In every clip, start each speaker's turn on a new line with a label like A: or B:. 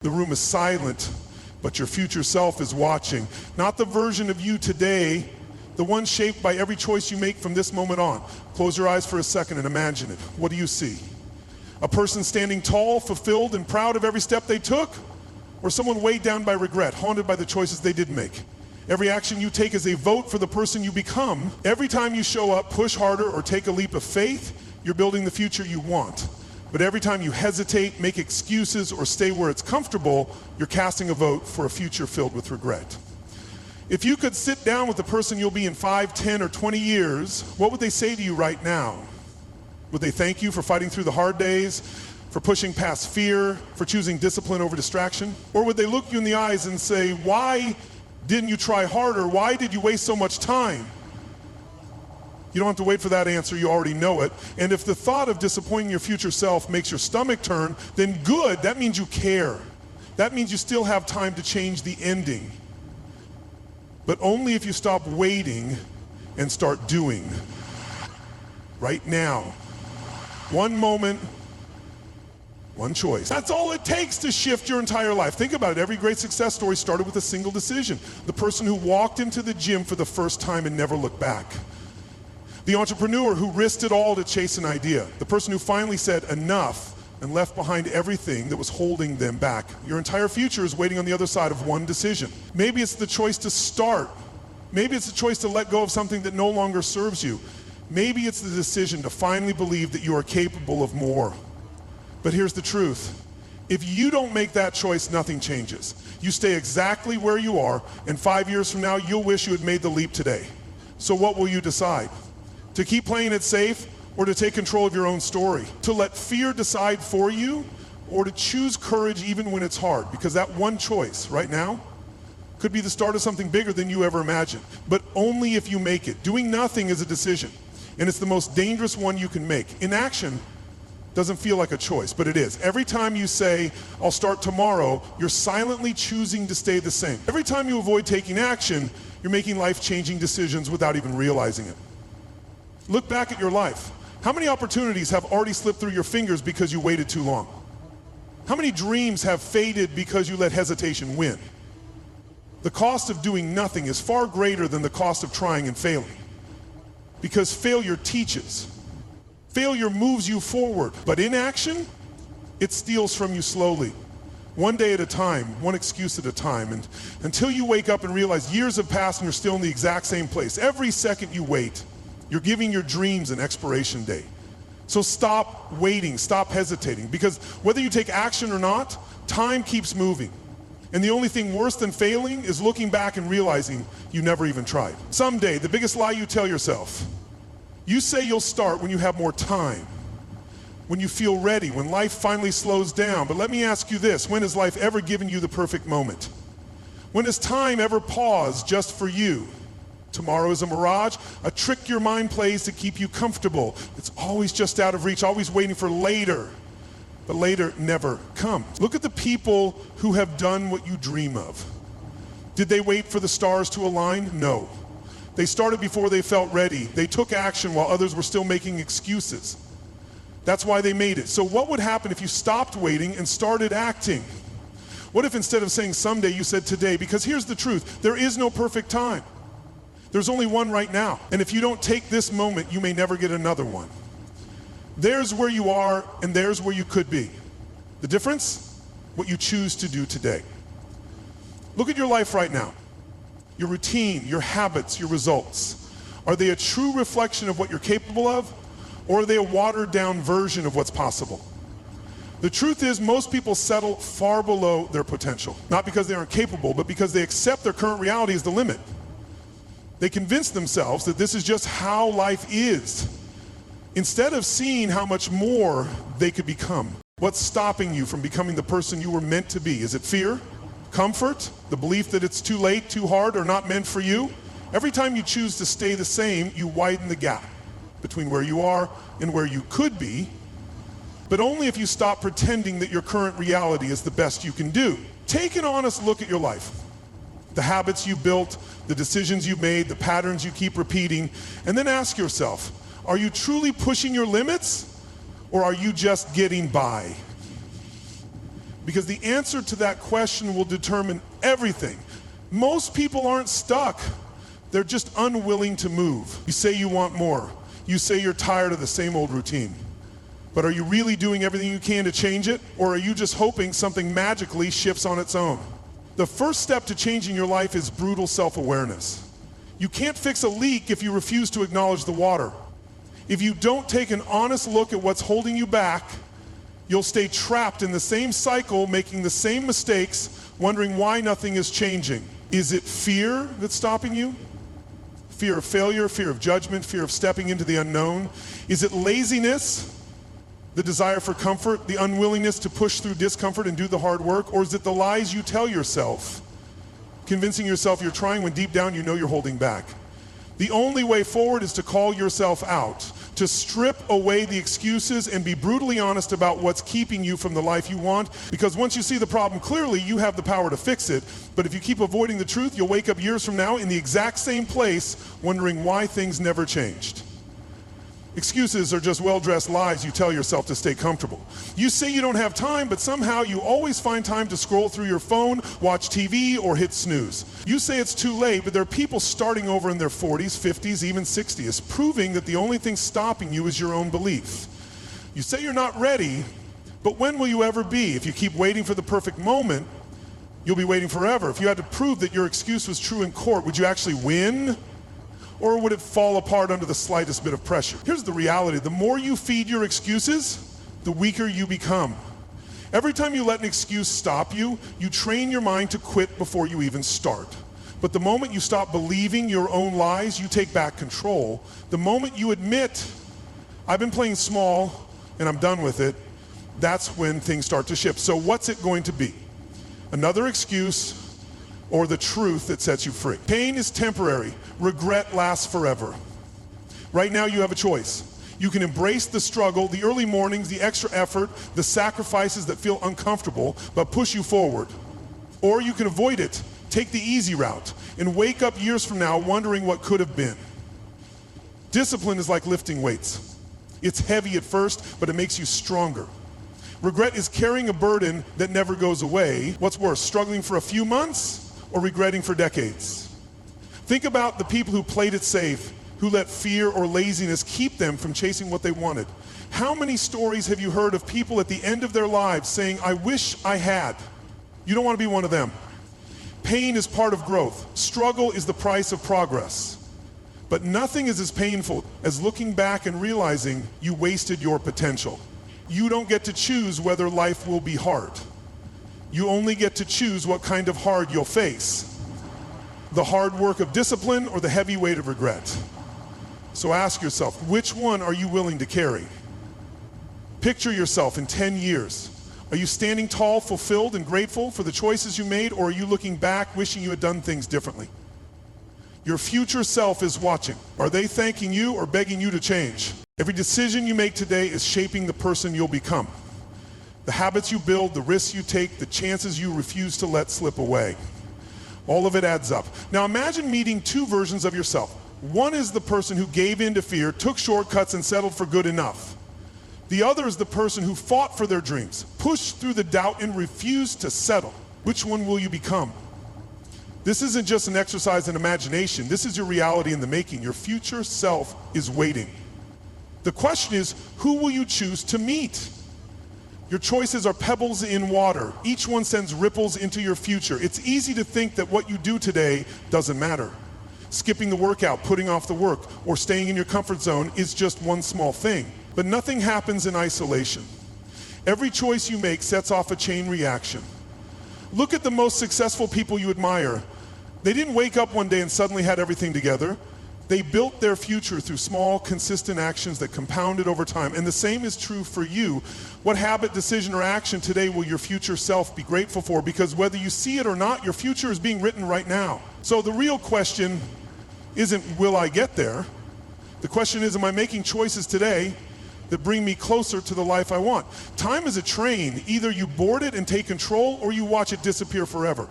A: The room is silent, but your future self is watching. Not the version of you today, the one shaped by every choice you make from this moment on. Close your eyes for a second and imagine it. What do you see? A person standing tall, fulfilled, and proud of every step they took? Or someone weighed down by regret, haunted by the choices they didn't make? Every action you take is a vote for the person you become. Every time you show up, push harder, or take a leap of faith, you're building the future you want. But every time you hesitate, make excuses, or stay where it's comfortable, you're casting a vote for a future filled with regret. If you could sit down with the person you'll be in 5, 10, or 20 years, what would they say to you right now? Would they thank you for fighting through the hard days, for pushing past fear, for choosing discipline over distraction? Or would they look you in the eyes and say, why didn't you try harder? Why did you waste so much time? You don't have to wait for that answer, you already know it. And if the thought of disappointing your future self makes your stomach turn, then good, that means you care. That means you still have time to change the ending. But only if you stop waiting and start doing. Right now. One moment, one choice. That's all it takes to shift your entire life. Think about it. Every great success story started with a single decision. The person who walked into the gym for the first time and never looked back. The entrepreneur who risked it all to chase an idea. The person who finally said enough and left behind everything that was holding them back. Your entire future is waiting on the other side of one decision. Maybe it's the choice to start. Maybe it's the choice to let go of something that no longer serves you. Maybe it's the decision to finally believe that you are capable of more. But here's the truth. If you don't make that choice, nothing changes. You stay exactly where you are, and 5 years from now, you'll wish you had made the leap today. So what will you decide? To keep playing it safe, or to take control of your own story? To let fear decide for you, or to choose courage even when it's hard? Because that one choice right now could be the start of something bigger than you ever imagined. But only if you make it. Doing nothing is a decision, and it's the most dangerous one you can make. Inaction doesn't feel like a choice, but it is. Every time you say, I'll start tomorrow, you're silently choosing to stay the same. Every time you avoid taking action, you're making life-changing decisions without even realizing it. Look back at your life. How many opportunities have already slipped through your fingers because you waited too long? How many dreams have faded because you let hesitation win? The cost of doing nothing is far greater than the cost of trying and failing. Because failure teaches. Failure moves you forward. But inaction, it steals from you slowly. One day at a time, one excuse at a time. And until you wake up and realize years have passed and you're still in the exact same place. Every second you wait, you're giving your dreams an expiration date. So stop waiting, stop hesitating, because whether you take action or not, time keeps moving. And the only thing worse than failing is looking back and realizing you never even tried. Someday, the biggest lie you tell yourself, you say you'll start when you have more time, when you feel ready, when life finally slows down. But let me ask you this, when has life ever given you the perfect moment? When has time ever paused just for you? Tomorrow is a mirage, a trick your mind plays to keep you comfortable. It's always just out of reach, always waiting for later. But later never comes. Look at the people who have done what you dream of. Did they wait for the stars to align? No. They started before they felt ready. They took action while others were still making excuses. That's why they made it. So what would happen if you stopped waiting and started acting? What if instead of saying someday, you said today? Because here's the truth, there is no perfect time. There's only one right now. And if you don't take this moment, you may never get another one. There's where you are, and there's where you could be. The difference? What you choose to do today. Look at your life right now. Your routine, your habits, your results. Are they a true reflection of what you're capable of, or are they a watered down version of what's possible? The truth is, most people settle far below their potential. Not because they aren't capable, but because they accept their current reality as the limit. They convince themselves that this is just how life is, instead of seeing how much more they could become. What's stopping you from becoming the person you were meant to be? Is it fear? Comfort? The belief that it's too late, too hard, or not meant for you? Every time you choose to stay the same, you widen the gap between where you are and where you could be, but only if you stop pretending that your current reality is the best you can do. Take an honest look at your life. The habits you built, the decisions you made, the patterns you keep repeating, and then ask yourself, are you truly pushing your limits, or are you just getting by? Because the answer to that question will determine everything. Most people aren't stuck. They're just unwilling to move. You say you want more. You say you're tired of the same old routine. But are you really doing everything you can to change it? Or are you just hoping something magically shifts on its own? The first step to changing your life is brutal self-awareness. You can't fix a leak if you refuse to acknowledge the water. If you don't take an honest look at what's holding you back, you'll stay trapped in the same cycle, making the same mistakes, wondering why nothing is changing. Is it fear that's stopping you? Fear of failure, fear of judgment, fear of stepping into the unknown? Is it laziness, the desire for comfort, the unwillingness to push through discomfort and do the hard work? Or is it the lies you tell yourself, convincing yourself you're trying when deep down you know you're holding back? The only way forward is to call yourself out, to strip away the excuses and be brutally honest about what's keeping you from the life you want. Because once you see the problem clearly, you have the power to fix it. But if you keep avoiding the truth, you'll wake up years from now in the exact same place, wondering why things never changed. Excuses are just well-dressed lies you tell yourself to stay comfortable. You say you don't have time, but somehow you always find time to scroll through your phone, watch TV, or hit snooze. You say it's too late, but there are people starting over in their 40s, 50s, even 60s, proving that the only thing stopping you is your own belief. You say you're not ready, but when will you ever be? If you keep waiting for the perfect moment, you'll be waiting forever. If you had to prove that your excuse was true in court, would you actually win? Or would it fall apart under the slightest bit of pressure? Here's the reality. The more you feed your excuses, the weaker you become. Every time you let an excuse stop you, you train your mind to quit before you even start. But the moment you stop believing your own lies, you take back control. The moment you admit, I've been playing small and I'm done with it, that's when things start to shift. So what's it going to be? Another excuse or the truth that sets you free? Pain is temporary. Regret lasts forever. Right now you have a choice. You can embrace the struggle, the early mornings, the extra effort, the sacrifices that feel uncomfortable but push you forward. Or you can avoid it, take the easy route, and wake up years from now wondering what could have been. Discipline is like lifting weights. It's heavy at first, but it makes you stronger. Regret is carrying a burden that never goes away. What's worse, struggling for a few months or regretting for decades? Think about the people who played it safe, who let fear or laziness keep them from chasing what they wanted. How many stories have you heard of people at the end of their lives saying, I wish I had? You don't want to be one of them. Pain is part of growth. Struggle is the price of progress. But nothing is as painful as looking back and realizing you wasted your potential. You don't get to choose whether life will be hard. You only get to choose what kind of hard you'll face. The hard work of discipline or the heavy weight of regret. So ask yourself, which one are you willing to carry? Picture yourself in 10 years. Are you standing tall, fulfilled, and grateful for the choices you made, or are you looking back, wishing you had done things differently? Your future self is watching. Are they thanking you or begging you to change? Every decision you make today is shaping the person you'll become. The habits you build, the risks you take, the chances you refuse to let slip away. All of it adds up. Now imagine meeting two versions of yourself. One is the person who gave in to fear, took shortcuts, and settled for good enough. The other is the person who fought for their dreams, pushed through the doubt, and refused to settle. Which one will you become? This isn't just an exercise in imagination. This is your reality in the making. Your future self is waiting. The question is, who will you choose to meet? Your choices are pebbles in water. Each one sends ripples into your future. It's easy to think that what you do today doesn't matter. Skipping the workout, putting off the work, or staying in your comfort zone is just one small thing. But nothing happens in isolation. Every choice you make sets off a chain reaction. Look at the most successful people you admire. They didn't wake up one day and suddenly had everything together. They built their future through small, consistent actions that compounded over time. And the same is true for you. What habit, decision, or action today will your future self be grateful for? Because whether you see it or not, your future is being written right now. So the real question isn't, will I get there? The question is, am I making choices today that bring me closer to the life I want? Time is a train. Either you board it and take control, or you watch it disappear forever.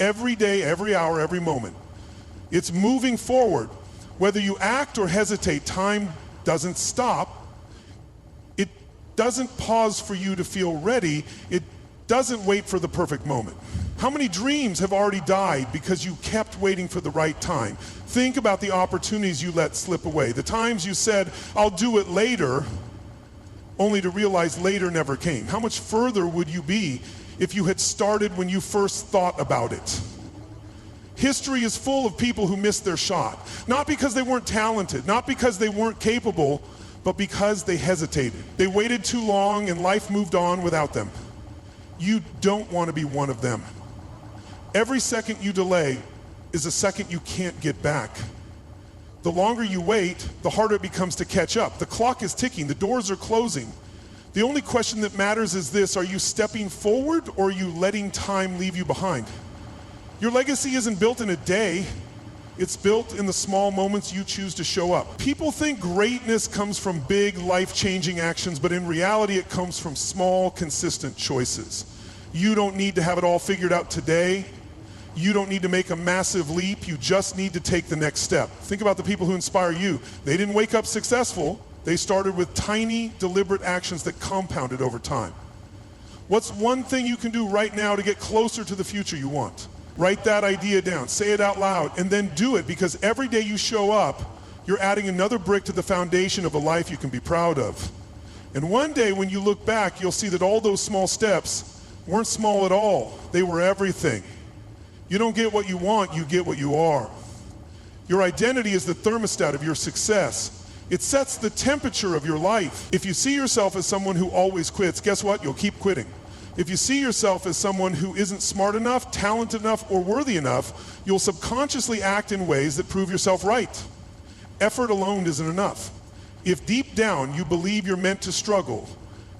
A: Every day, every hour, every moment. It's moving forward. Whether you act or hesitate, time doesn't stop. It doesn't pause for you to feel ready. It doesn't wait for the perfect moment. How many dreams have already died because you kept waiting for the right time? Think about the opportunities you let slip away. The times you said, I'll do it later, only to realize later never came. How much further would you be if you had started when you first thought about it? History is full of people who missed their shot. Not because they weren't talented, not because they weren't capable, but because they hesitated. They waited too long and life moved on without them. You don't want to be one of them. Every second you delay is a second you can't get back. The longer you wait, the harder it becomes to catch up. The clock is ticking, the doors are closing. The only question that matters is this: are you stepping forward or are you letting time leave you behind? Your legacy isn't built in a day. It's built in the small moments you choose to show up. People think greatness comes from big, life-changing actions, but in reality it comes from small, consistent choices. You don't need to have it all figured out today. You don't need to make a massive leap. You just need to take the next step. Think about the people who inspire you. They didn't wake up successful. They started with tiny, deliberate actions that compounded over time. What's one thing you can do right now to get closer to the future you want? Write that idea down, say it out loud, and then do it, because every day you show up, you're adding another brick to the foundation of a life you can be proud of. And one day when you look back, you'll see that all those small steps weren't small at all. They were everything. You don't get what you want, you get what you are. Your identity is the thermostat of your success. It sets the temperature of your life. If you see yourself as someone who always quits, guess what? You'll keep quitting. If you see yourself as someone who isn't smart enough, talented enough, or worthy enough, you'll subconsciously act in ways that prove yourself right. Effort alone isn't enough. If deep down you believe you're meant to struggle,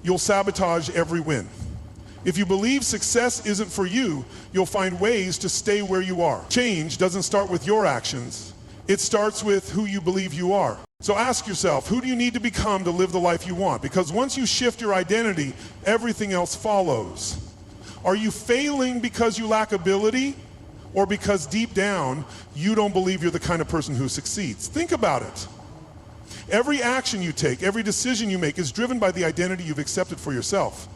A: you'll sabotage every win. If you believe success isn't for you, you'll find ways to stay where you are. Change doesn't start with your actions. It starts with who you believe you are. So ask yourself, who do you need to become to live the life you want? Because once you shift your identity, everything else follows. Are you failing because you lack ability, or because deep down you don't believe you're the kind of person who succeeds? Think about it. Every action you take, every decision you make is driven by the identity you've accepted for yourself.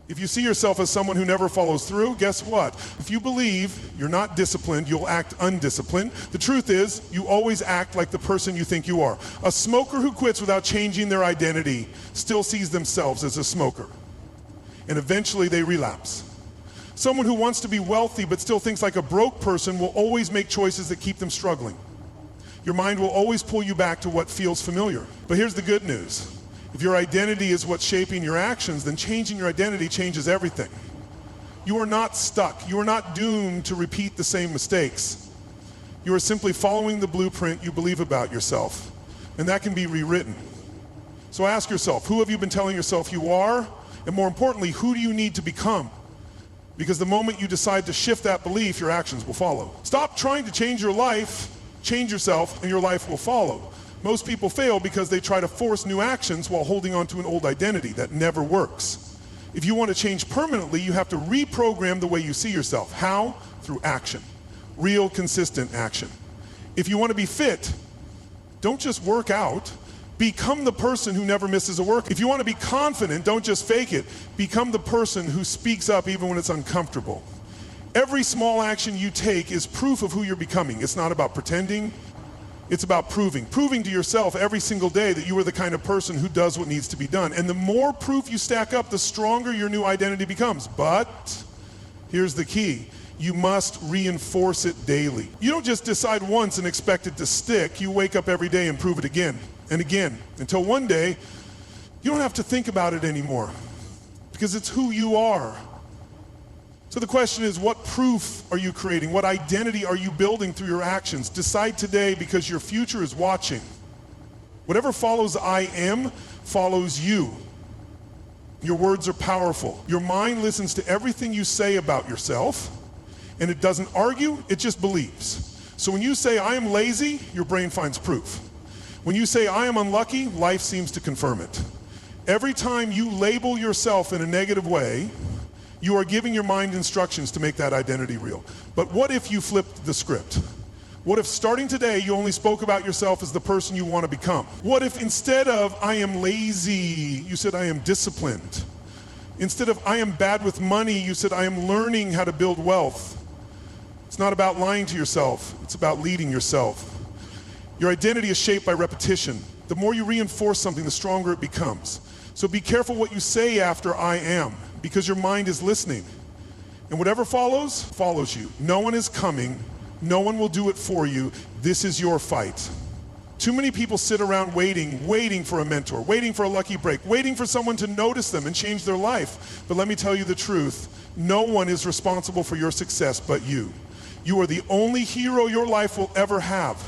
A: If you see yourself as someone who never follows through, guess what? If you believe you're not disciplined, you'll act undisciplined. The truth is, you always act like the person you think you are. A smoker who quits without changing their identity still sees themselves as a smoker. And eventually they relapse. Someone who wants to be wealthy but still thinks like a broke person will always make choices that keep them struggling. Your mind will always pull you back to what feels familiar. But here's the good news. If your identity is what's shaping your actions, then changing your identity changes everything. You are not stuck. You are not doomed to repeat the same mistakes. You are simply following the blueprint you believe about yourself, and that can be rewritten. So ask yourself, who have you been telling yourself you are? And more importantly, who do you need to become? Because the moment you decide to shift that belief, your actions will follow. Stop trying to change your life, change yourself, and your life will follow. Most people fail because they try to force new actions while holding on to an old identity. That never works. If you want to change permanently, you have to reprogram the way you see yourself. How? Through action. Real, consistent action. If you want to be fit, don't just work out. Become the person who never misses a workout. If you want to be confident, don't just fake it. Become the person who speaks up even when it's uncomfortable. Every small action you take is proof of who you're becoming. It's not about pretending. It's about proving to yourself every single day that you are the kind of person who does what needs to be done. And the more proof you stack up, the stronger your new identity becomes. But here's the key. You must reinforce it daily. You don't just decide once and expect it to stick. You wake up every day and prove it again and again, until one day you don't have to think about it anymore, because it's who you are. So the question is, what proof are you creating? What identity are you building through your actions? Decide today, because your future is watching. Whatever follows I am follows you. Your words are powerful. Your mind listens to everything you say about yourself, and it doesn't argue, it just believes. So when you say I am lazy, your brain finds proof. When you say I am unlucky, life seems to confirm it. Every time you label yourself in a negative way, you are giving your mind instructions to make that identity real. But what if you flipped the script? What if starting today you only spoke about yourself as the person you want to become? What if instead of I am lazy, you said I am disciplined? Instead of I am bad with money, you said I am learning how to build wealth. It's not about lying to yourself, it's about leading yourself. Your identity is shaped by repetition. The more you reinforce something, the stronger it becomes. So be careful what you say after I am, because your mind is listening. And whatever follows, follows you. No one is coming, no one will do it for you. This is your fight. Too many people sit around waiting for a mentor, waiting for a lucky break, waiting for someone to notice them and change their life. But let me tell you the truth, no one is responsible for your success but you. You are the only hero your life will ever have.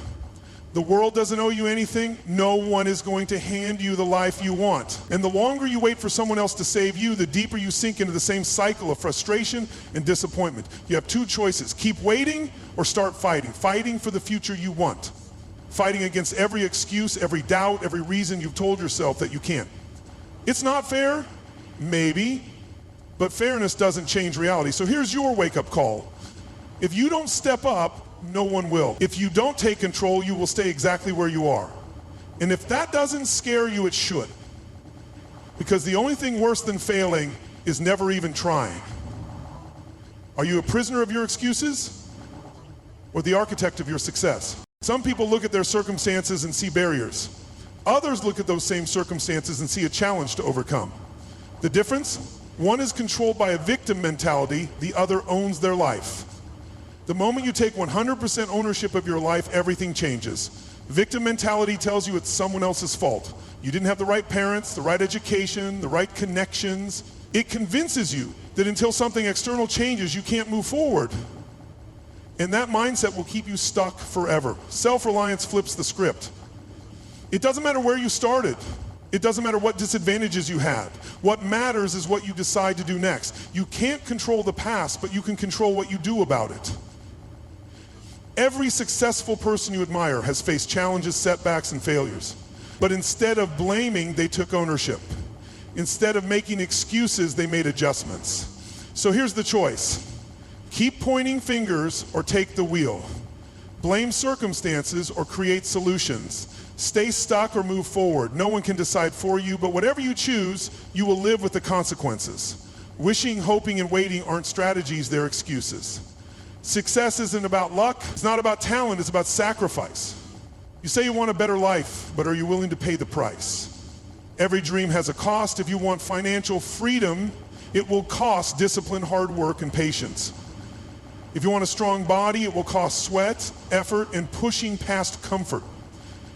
A: The world doesn't owe you anything. No one is going to hand you the life you want. And the longer you wait for someone else to save you, the deeper you sink into the same cycle of frustration and disappointment. You have two choices. Keep waiting or start fighting. Fighting for the future you want. Fighting against every excuse, every doubt, every reason you've told yourself that you can't. It's not fair? Maybe. But fairness doesn't change reality. So here's your wake-up call. If you don't step up, no one will. If you don't take control, you will stay exactly where you are. And if that doesn't scare you, it should. Because the only thing worse than failing is never even trying. Are you a prisoner of your excuses or the architect of your success? Some people look at their circumstances and see barriers. Others look at those same circumstances and see a challenge to overcome. The difference? One is controlled by a victim mentality, the other owns their life. The moment you take 100% ownership of your life, everything changes. Victim mentality tells you it's someone else's fault. You didn't have the right parents, the right education, the right connections. It convinces you that until something external changes, you can't move forward. And that mindset will keep you stuck forever. Self-reliance flips the script. It doesn't matter where you started. It doesn't matter what disadvantages you had. What matters is what you decide to do next. You can't control the past, but you can control what you do about it. Every successful person you admire has faced challenges, setbacks, and failures. But instead of blaming, they took ownership. Instead of making excuses, they made adjustments. So here's the choice. Keep pointing fingers or take the wheel. Blame circumstances or create solutions. Stay stuck or move forward. No one can decide for you, but whatever you choose, you will live with the consequences. Wishing, hoping, and waiting aren't strategies, they're excuses. Success isn't about luck, it's not about talent, it's about sacrifice. You say you want a better life, but are you willing to pay the price? Every dream has a cost. If you want financial freedom, it will cost discipline, hard work, and patience. If you want a strong body, it will cost sweat, effort, and pushing past comfort.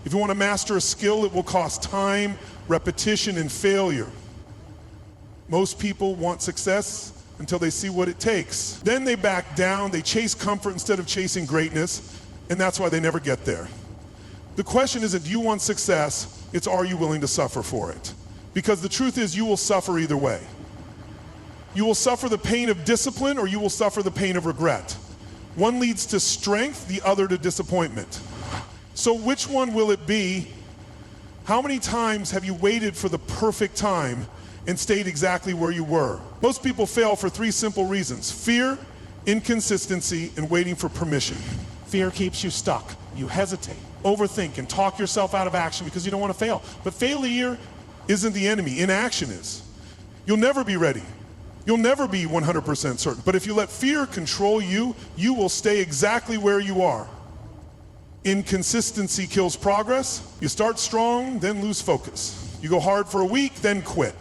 A: If you want to master a skill, it will cost time, repetition, and failure. Most people want success until they see what it takes. Then they back down, they chase comfort instead of chasing greatness, and that's why they never get there. The question isn't, do you want success? It's, are you willing to suffer for it? Because the truth is, you will suffer either way. You will suffer the pain of discipline, or you will suffer the pain of regret. One leads to strength, the other to disappointment. So which one will it be? How many times have you waited for the perfect time and stayed exactly where you were? Most people fail for three simple reasons: fear, inconsistency, and waiting for permission. Fear keeps you stuck. You hesitate, overthink, and talk yourself out of action because you don't want to fail. But failure isn't the enemy, inaction is. You'll never be ready. You'll never be 100% certain. But if you let fear control you, you will stay exactly where you are. Inconsistency kills progress. You start strong, then lose focus. You go hard for a week, then quit.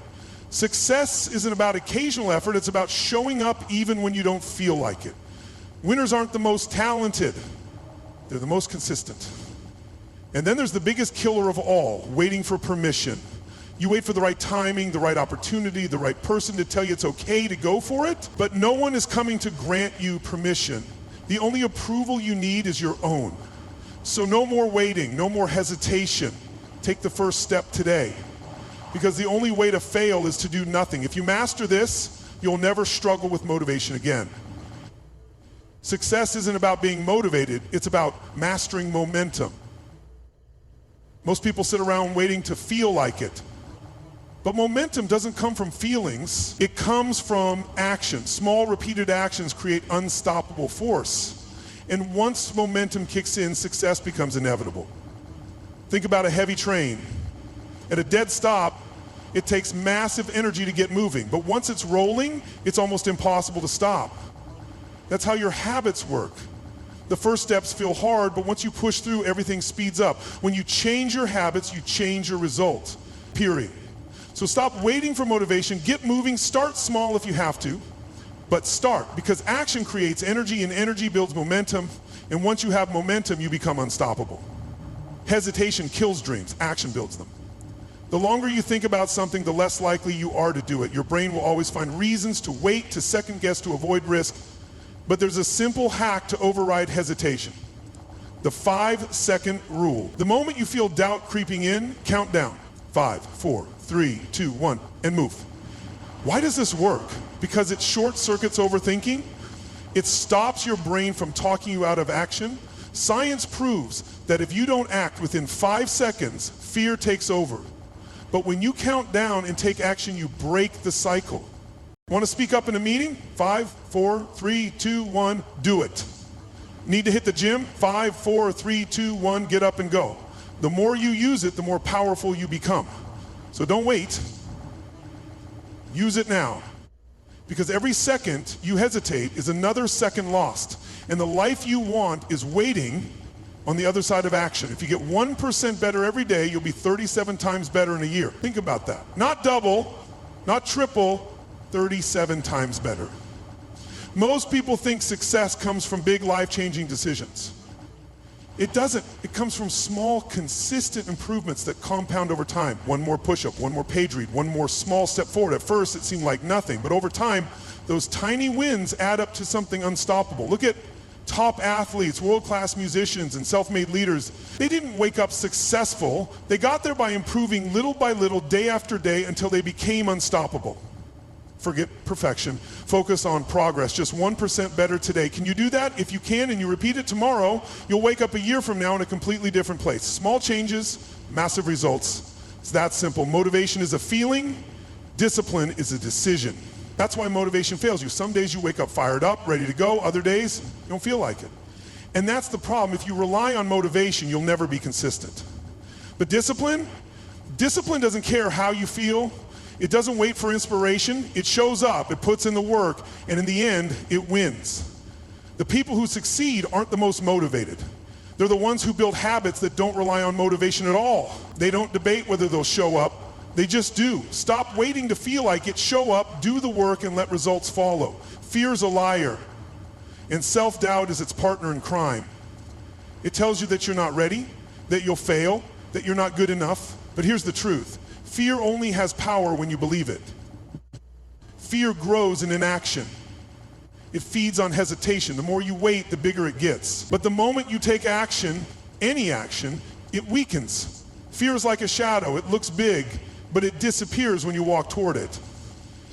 A: Success isn't about occasional effort, it's about showing up even when you don't feel like it. Winners aren't the most talented, they're the most consistent. And then there's the biggest killer of all, waiting for permission. You wait for the right timing, the right opportunity, the right person to tell you it's okay to go for it, but no one is coming to grant you permission. The only approval you need is your own. So no more waiting, no more hesitation. Take the first step today. Because the only way to fail is to do nothing. If you master this, you'll never struggle with motivation again. Success isn't about being motivated, it's about mastering momentum. Most people sit around waiting to feel like it. But momentum doesn't come from feelings, it comes from action. Small repeated actions create unstoppable force. And once momentum kicks in, success becomes inevitable. Think about a heavy train. At a dead stop, It takes massive energy to get moving, but once it's rolling, it's almost impossible to stop. That's how your habits work. The first steps feel hard, but once you push through, everything speeds up. When you change your habits, you change your results, period. So stop waiting for motivation, get moving, start small if you have to, but start, because action creates energy and energy builds momentum, and once you have momentum, you become unstoppable. Hesitation kills dreams, action builds them. The longer you think about something, the less likely you are to do it. Your brain will always find reasons to wait, to second guess, to avoid risk. But there's a simple hack to override hesitation. The 5-second rule. The moment you feel doubt creeping in, count down. 5, 4, 3, 2, 1, and move. Why does this work? Because it short circuits overthinking. It stops your brain from talking you out of action. Science proves that if you don't act within 5 seconds, fear takes over. But when you count down and take action, you break the cycle. Want to speak up in a meeting? 5, 4, 3, 2, 1, do it. Need to hit the gym? 5, 4, 3, 2, 1, get up and go. The more you use it, the more powerful you become. So don't wait. Use it now. Because every second you hesitate is another second lost. And the life you want is waiting on the other side of action. If you get 1% better every day, you'll be 37 times better in a year. Think about that. Not double, not triple, 37 times better. Most people think success comes from big life-changing decisions. It doesn't. It comes from small, consistent improvements that compound over time. One more push-up, one more page read, one more small step forward. At first, it seemed like nothing, but over time, those tiny wins add up to something unstoppable. Look at top athletes, world-class musicians, and self-made leaders. They didn't wake up successful. They got there by improving little by little, day after day, until they became unstoppable. Forget perfection. Focus on progress. Just 1% better today. Can you do that? If you can and you repeat it tomorrow, you'll wake up a year from now in a completely different place. Small changes, massive results. It's that simple. Motivation is a feeling. Discipline is a decision. That's why motivation fails you. Some days you wake up fired up, ready to go. Other days, you don't feel like it. And that's the problem. If you rely on motivation, you'll never be consistent. But discipline doesn't care how you feel. It doesn't wait for inspiration. It shows up, it puts in the work, and in the end, it wins. The people who succeed aren't the most motivated. They're the ones who build habits that don't rely on motivation at all. They don't debate whether they'll show up. They just do. Stop waiting to feel like it. Show up, do the work, and let results follow. Fear's a liar, and self-doubt is its partner in crime. It tells you that you're not ready, that you'll fail, that you're not good enough. But here's the truth. Fear only has power when you believe it. Fear grows in inaction. It feeds on hesitation. The more you wait, the bigger it gets. But the moment you take action, any action, it weakens. Fear is like a shadow. It looks big, but it disappears when you walk toward it.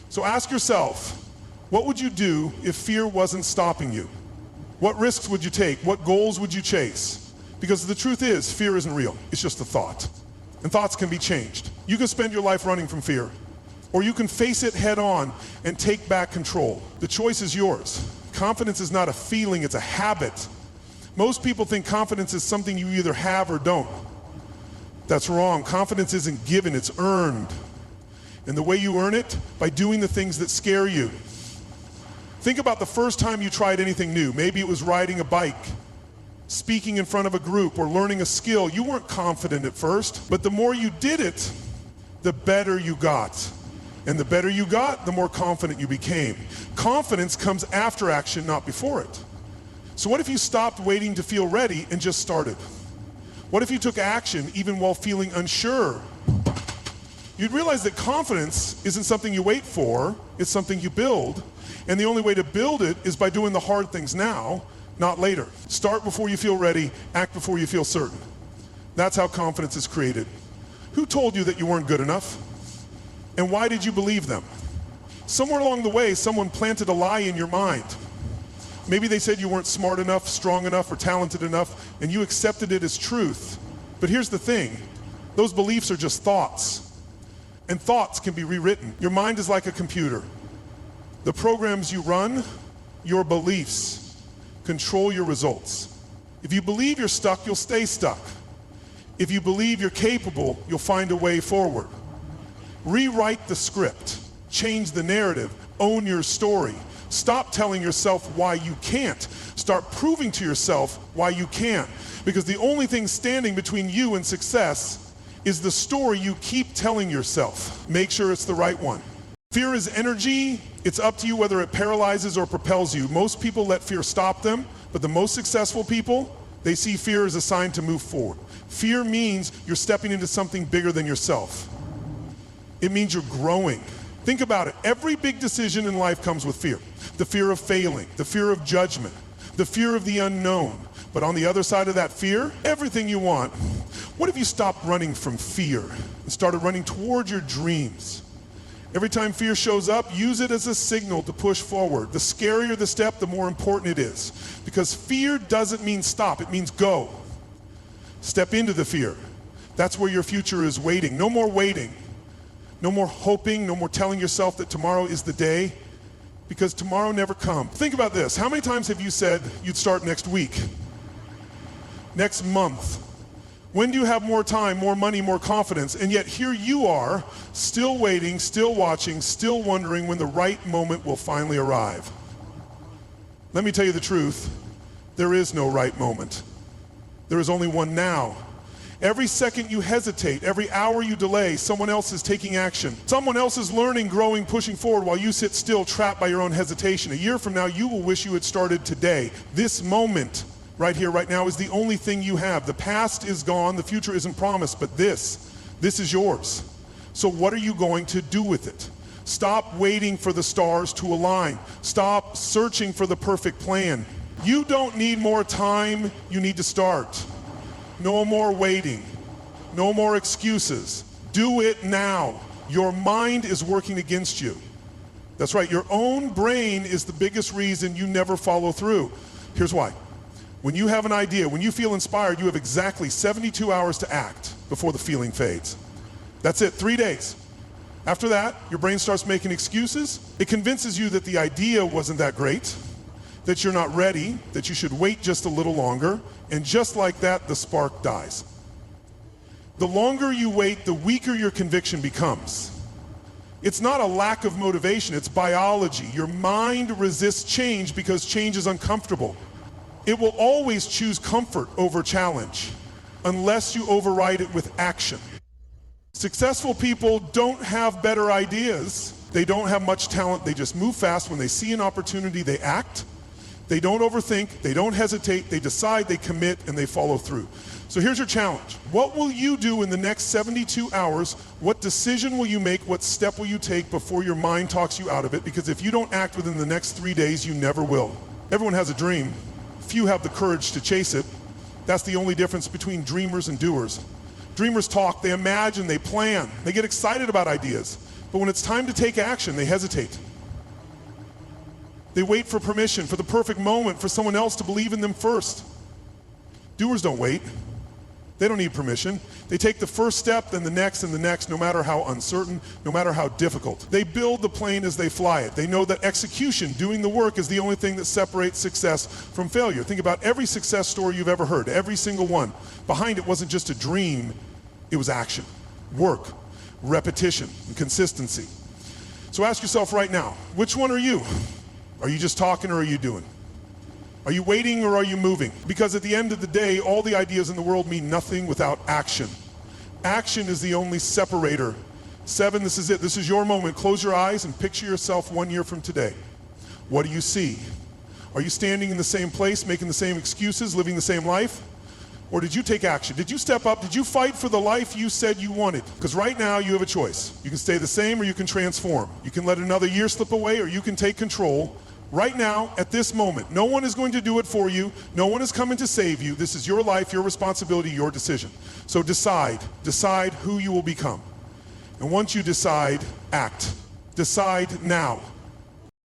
A: So ask yourself, what would you do if fear wasn't stopping you? What risks would you take? What goals would you chase? Because the truth is, fear isn't real. It's just a thought. And thoughts can be changed. You can spend your life running from fear, or you can face it head on and take back control. The choice is yours. Confidence is not a feeling, it's a habit. Most people think confidence is something you either have or don't. That's wrong. Confidence isn't given, it's earned. And the way you earn it? By doing the things that scare you. Think about the first time you tried anything new. Maybe it was riding a bike, speaking in front of a group, or learning a skill. You weren't confident at first, but the more you did it, the better you got. And the better you got, the more confident you became. Confidence comes after action, not before it. So what if you stopped waiting to feel ready and just started? What if you took action even while feeling unsure? You'd realize that confidence isn't something you wait for, it's something you build. And the only way to build it is by doing the hard things now, not later. Start before you feel ready, act before you feel certain. That's how confidence is created. Who told you that you weren't good enough? And why did you believe them? Somewhere along the way, someone planted a lie in your mind. Maybe they said you weren't smart enough, strong enough, or talented enough, and you accepted it as truth. But here's the thing, those beliefs are just thoughts. And thoughts can be rewritten. Your mind is like a computer. The programs you run, your beliefs, control your results. If you believe you're stuck, you'll stay stuck. If you believe you're capable, you'll find a way forward. Rewrite the script. Change the narrative. Own your story. Stop telling yourself why you can't. Start proving to yourself why you can. Because the only thing standing between you and success is the story you keep telling yourself. Make sure it's the right one. Fear is energy. It's up to you whether it paralyzes or propels you. Most people let fear stop them, but the most successful people, they see fear as a sign to move forward. Fear means you're stepping into something bigger than yourself. It means you're growing. Think about it. Every big decision in life comes with fear. The fear of failing, the fear of judgment, the fear of the unknown. But on the other side of that fear, everything you want. What if you stopped running from fear and started running toward your dreams? Every time fear shows up, use it as a signal to push forward. The scarier the step, the more important it is. Because fear doesn't mean stop, it means go. Step into the fear. That's where your future is waiting. No more waiting. No more hoping, no more telling yourself that tomorrow is the day, because tomorrow never comes. Think about this. How many times have you said you'd start next week? Next month? When do you have more time, more money, more confidence? And yet here you are, still waiting, still watching, still wondering when the right moment will finally arrive. Let me tell you the truth. There is no right moment. There is only one now. Every second you hesitate, every hour you delay, someone else is taking action. Someone else is learning, growing, pushing forward while you sit still, trapped by your own hesitation. A year from now, you will wish you had started today. This moment, right here, right now, is the only thing you have. The past is gone, the future isn't promised, but this is yours. So what are you going to do with it? Stop waiting for the stars to align. Stop searching for the perfect plan. You don't need more time, you need to start. No more waiting. No more excuses. Do it now. Your mind is working against you. That's right, your own brain is the biggest reason you never follow through. Here's why. When you have an idea, when you feel inspired, you have exactly 72 hours to act before the feeling fades. That's it, 3 days. After that, your brain starts making excuses. It convinces you that the idea wasn't that great, that you're not ready, that you should wait just a little longer, and just like that, the spark dies. The longer you wait, the weaker your conviction becomes. It's not a lack of motivation, it's biology. Your mind resists change because change is uncomfortable. It will always choose comfort over challenge, unless you override it with action. Successful people don't have better ideas. They don't have much talent, they just move fast. When they see an opportunity, they act. They don't overthink, they don't hesitate, they decide, they commit, and they follow through. So here's your challenge. What will you do in the next 72 hours? What decision will you make? What step will you take before your mind talks you out of it? Because if you don't act within the next 3 days, you never will. Everyone has a dream. Few have the courage to chase it. That's the only difference between dreamers and doers. Dreamers talk, they imagine, they plan, they get excited about ideas. But when it's time to take action, they hesitate. They wait for permission, for the perfect moment, for someone else to believe in them first. Doers don't wait. They don't need permission. They take the first step, then the next, and the next, no matter how uncertain, no matter how difficult. They build the plane as they fly it. They know that execution, doing the work, is the only thing that separates success from failure. Think about every success story you've ever heard, every single one. Behind it wasn't just a dream, it was action, work, repetition, and consistency. So ask yourself right now, which one are you? Are you just talking or are you doing? Are you waiting or are you moving? Because at the end of the day, all the ideas in the world mean nothing without action. Action is the only separator. 7, this is it. This is your moment. Close your eyes and picture yourself 1 year from today. What do you see? Are you standing in the same place, making the same excuses, living the same life? Or did you take action? Did you step up? Did you fight for the life you said you wanted? Because right now you have a choice. You can stay the same or you can transform. You can let another year slip away or you can take control. Right now, at this moment, no one is going to do it for you. No one is coming to save you. This is your life, your responsibility, your decision. So decide who you will become. And once you decide, act. Decide now.